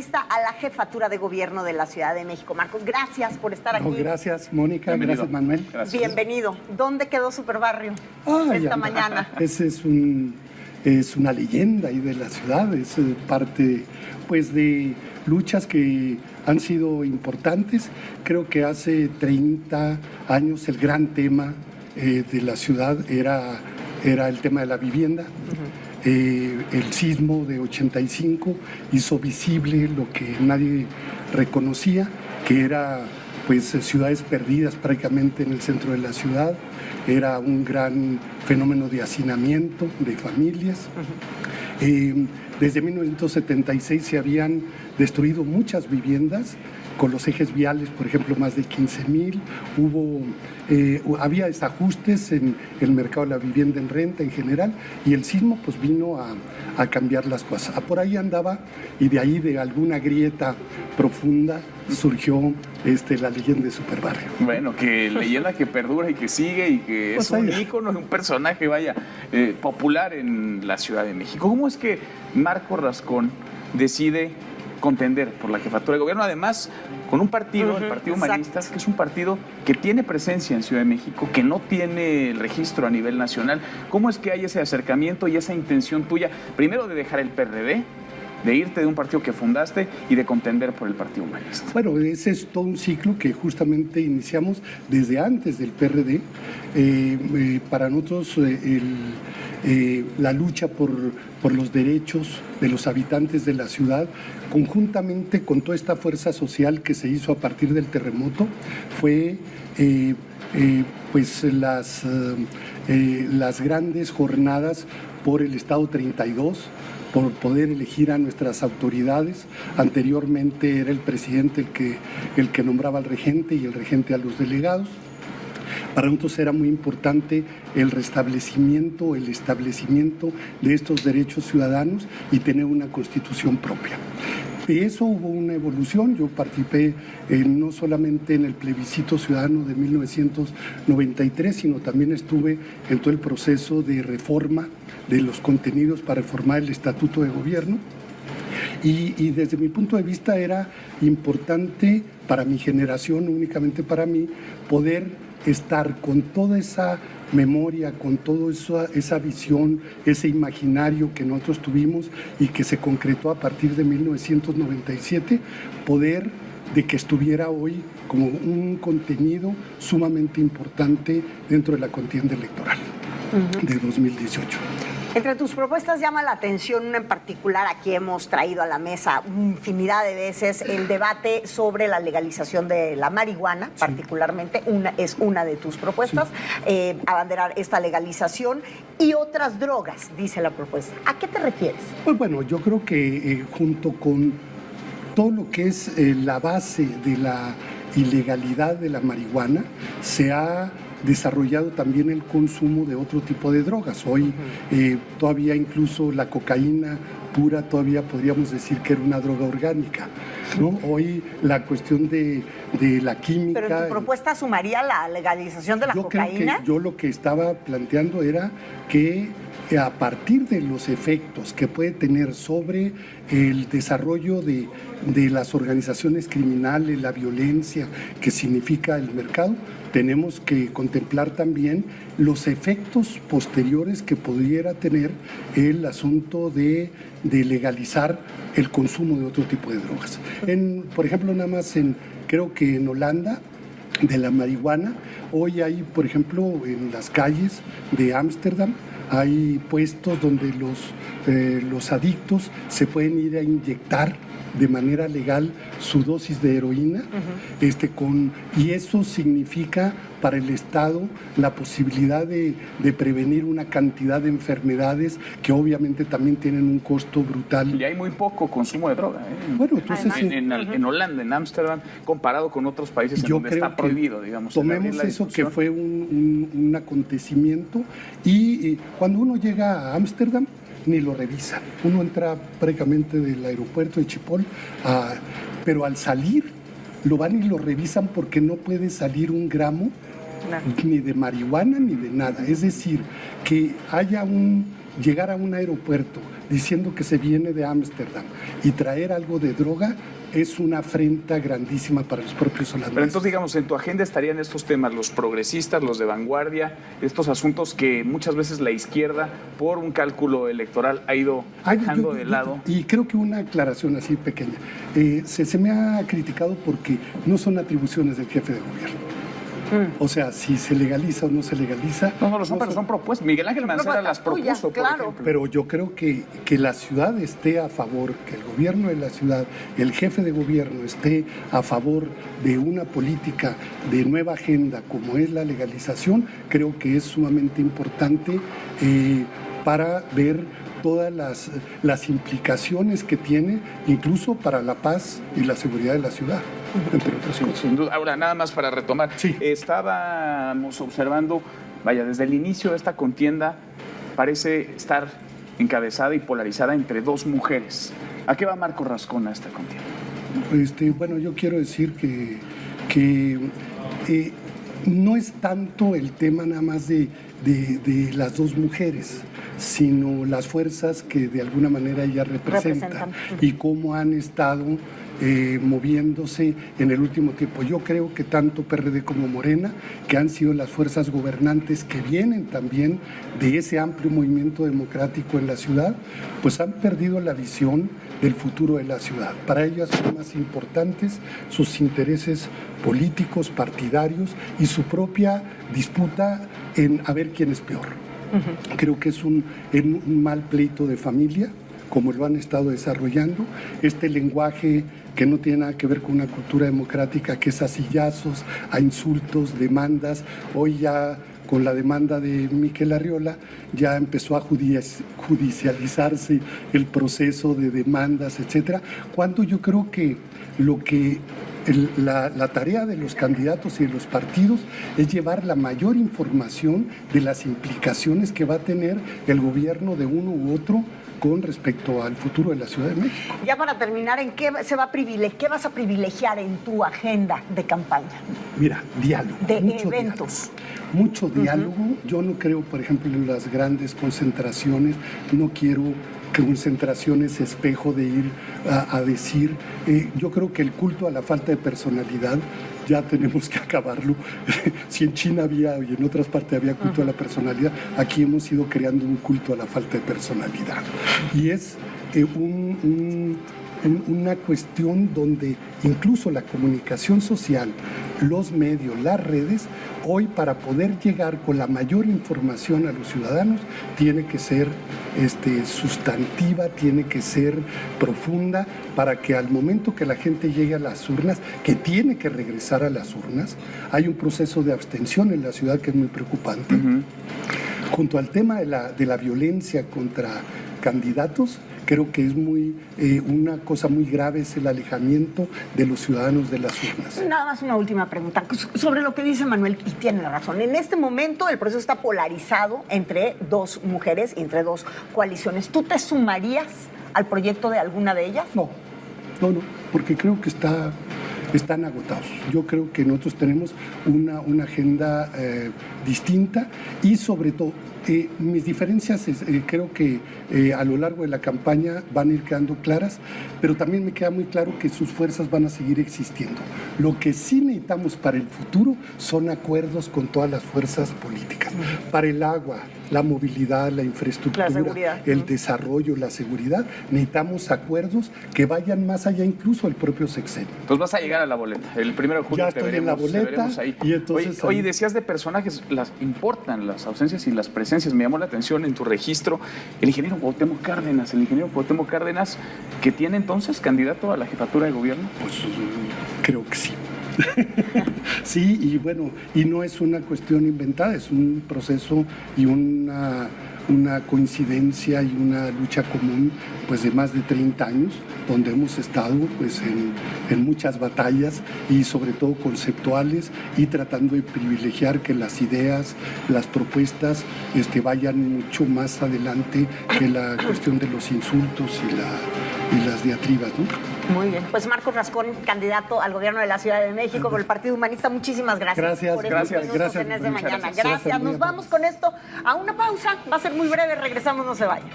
finalista a la jefatura de gobierno de la Ciudad de México. Marcos, gracias por estar aquí. Gracias, Mónica. Bienvenido. Gracias, Manuel. Gracias. Bienvenido. ¿Dónde quedó Superbarrio esta mañana? Ese es una leyenda ahí de la ciudad, es parte pues de luchas que han sido importantes. Creo que hace 30 años el gran tema de la ciudad era el tema de la vivienda. El sismo de 85 hizo visible lo que nadie reconocía, que era pues ciudades perdidas prácticamente en el centro de la ciudad. Era un gran fenómeno de hacinamiento de familias. Desde 1976 se habían destruido muchas viviendas con los ejes viales, por ejemplo, más de 15,000. Había desajustes en el mercado de la vivienda en renta en general, y el sismo pues vino a cambiar las cosas. Por ahí andaba, y de ahí de alguna grieta profunda surgió la leyenda de Superbarrio. Bueno, que leyenda que perdura y que sigue y que es un ícono, un personaje, popular en la Ciudad de México. ¿Cómo es que Marco Rascón decide contender por la jefatura de gobierno, además con un partido, el Partido Humanista, que es un partido que tiene presencia en Ciudad de México, que no tiene el registro a nivel nacional? ¿Cómo es que hay ese acercamiento y esa intención tuya, primero de dejar el PRD, de irte de un partido que fundaste y de contender por el Partido Humanista? Bueno, ese es todo un ciclo que justamente iniciamos desde antes del PRD. Para nosotros la lucha por los derechos de los habitantes de la ciudad, conjuntamente con toda esta fuerza social que se hizo a partir del terremoto, fue pues las grandes jornadas por el Estado 32, por poder elegir a nuestras autoridades. Anteriormente era el presidente el que nombraba al regente y el regente a los delegados. Para nosotros era muy importante el restablecimiento, el establecimiento de estos derechos ciudadanos y tener una constitución propia. De eso hubo una evolución. Yo participé no solamente en el plebiscito ciudadano de 1993, sino también estuve en todo el proceso de reforma de los contenidos para reformar el Estatuto de Gobierno. Y desde mi punto de vista era importante para mi generación, únicamente para mí, poder estar con toda esa memoria, con toda esa visión, ese imaginario que nosotros tuvimos y que se concretó a partir de 1997, poder de que estuviera hoy como un contenido sumamente importante dentro de la contienda electoral de 2018. Entre tus propuestas llama la atención una en particular. Aquí hemos traído a la mesa infinidad de veces el debate sobre la legalización de la marihuana, sí. Particularmente es una de tus propuestas, sí. Abanderar esta legalización y otras drogas, dice la propuesta. ¿A qué te refieres? Pues bueno, yo creo que junto con todo lo que es la base de la ilegalidad de la marihuana, se ha desarrollado también el consumo de otro tipo de drogas. Hoy todavía incluso la cocaína pura todavía podríamos decir que era una droga orgánica, ¿no? Hoy la cuestión de la química... ¿Pero en tu propuesta sumaría la legalización de la cocaína? Creo que yo lo que estaba planteando era que a partir de los efectos que puede tener sobre el desarrollo de las organizaciones criminales, la violencia que significa el mercado, tenemos que contemplar también los efectos posteriores que pudiera tener el asunto de legalizar el consumo de otro tipo de drogas. Por ejemplo, nada más creo que en Holanda, de la marihuana, hoy hay, por ejemplo, en las calles de Ámsterdam, hay puestos donde los adictos se pueden ir a inyectar de manera legal su dosis de heroína, y eso significa para el Estado la posibilidad de prevenir una cantidad de enfermedades que obviamente también tienen un costo brutal. Y hay muy poco consumo de droga, ¿eh? Bueno, entonces en Holanda, en Ámsterdam, comparado con otros países en donde está prohibido, digamos. Tomemos eso que fue un acontecimiento, y cuando uno llega a Ámsterdam ni lo revisa. Uno entra prácticamente del aeropuerto de Schiphol, pero al salir lo van y lo revisan porque no puede salir un gramo ni de marihuana ni de nada. Es decir, que llegar a un aeropuerto diciendo que se viene de Ámsterdam y traer algo de droga es una afrenta grandísima para los propios holandeses. Pero entonces, digamos, en tu agenda estarían estos temas, los progresistas, los de vanguardia, estos asuntos que muchas veces la izquierda, por un cálculo electoral, ha ido dejando de lado. Y creo que una aclaración así pequeña. Se me ha criticado porque no son atribuciones del jefe de gobierno. O sea, si se legaliza o no se legaliza. No lo son, pero son propuestas. Miguel Ángel Mancera las propuso, claro. por ejemplo. Pero yo creo que la ciudad esté a favor, que el gobierno de la ciudad, el jefe de gobierno esté a favor de una política de nueva agenda como es la legalización, creo que es sumamente importante para ver todas las implicaciones que tiene, incluso para la paz y la seguridad de la ciudad, entre otras cosas. Sin duda. Ahora, nada más para retomar. Sí. Estábamos observando, desde el inicio de esta contienda parece estar encabezada y polarizada entre dos mujeres. ¿A qué va Marco Rascón a esta contienda? Bueno, yo quiero decir que no es tanto el tema nada más de las dos mujeres, sino las fuerzas que de alguna manera ellas representan y cómo han estado moviéndose en el último tiempo. Yo creo que tanto PRD como Morena, que han sido las fuerzas gobernantes que vienen también de ese amplio movimiento democrático en la ciudad, pues han perdido la visión del futuro de la ciudad. Para ellas son más importantes sus intereses políticos, partidarios y su propia disputa en a ver quién es peor. Creo que es un mal pleito de familia, como lo han estado desarrollando. Este lenguaje que no tiene nada que ver con una cultura democrática, que es a sillazos, a insultos, demandas. Hoy ya con la demanda de Miquel Arriola ya empezó a judicializarse el proceso de demandas, etcétera, cuando yo creo que la tarea de los candidatos y de los partidos es llevar la mayor información de las implicaciones que va a tener el gobierno de uno u otro con respecto al futuro de la Ciudad de México. Ya para terminar, ¿en qué qué vas a privilegiar en tu agenda de campaña? Mira, diálogo. De eventos. Mucho diálogo. Yo no creo, por ejemplo, en las grandes concentraciones. No quiero concentraciones espejo de ir a decir. Yo creo que el culto a la falta de personalidad ya tenemos que acabarlo. Si en China había y en otras partes había culto a la personalidad, aquí hemos ido creando un culto a la falta de personalidad. Y es una cuestión donde incluso la comunicación social, los medios, las redes, hoy para poder llegar con la mayor información a los ciudadanos, tiene que ser sustantiva, tiene que ser profunda, para que al momento que la gente llegue a las urnas, que tiene que regresar a las urnas, hay un proceso de abstención en la ciudad que es muy preocupante. Junto al tema de la violencia contra candidatos, creo que es una cosa muy grave, es el alejamiento de los ciudadanos de las urnas. Nada más una última pregunta sobre lo que dice Manuel, y tiene la razón. En este momento el proceso está polarizado entre dos mujeres, entre dos coaliciones. ¿Tú te sumarías al proyecto de alguna de ellas? No, porque creo que están agotados. Yo creo que nosotros tenemos una agenda distinta y sobre todo mis diferencias creo que a lo largo de la campaña van a ir quedando claras, pero también me queda muy claro que sus fuerzas van a seguir existiendo. Lo que sí necesitamos para el futuro son acuerdos con todas las fuerzas políticas. Para el agua, la movilidad, la infraestructura, el desarrollo, la seguridad, necesitamos acuerdos que vayan más allá incluso del propio sexenio. Entonces vas a llegar a la boleta. El 1 de julio ya estoy en la boleta ahí. Y entonces oye, decías de personajes, importan las ausencias y las presencias. Me llamó la atención en tu registro el ingeniero Cuauhtémoc Cárdenas, que tiene entonces candidato a la jefatura de gobierno. Pues creo que sí. Sí, y bueno, y no es una cuestión inventada, es un proceso y una coincidencia y una lucha común pues de más de 30 años, donde hemos estado pues en muchas batallas y sobre todo conceptuales, y tratando de privilegiar que las ideas, las propuestas vayan mucho más adelante que la cuestión de los insultos y las diatribas, ¿no? Muy bien. Pues Marco Rascón, candidato al gobierno de la Ciudad de México por el Partido Humanista, muchísimas gracias. Gracias. Gracias. Nos vamos con esto a una pausa. Va a ser muy breve. Regresamos, no se vayan.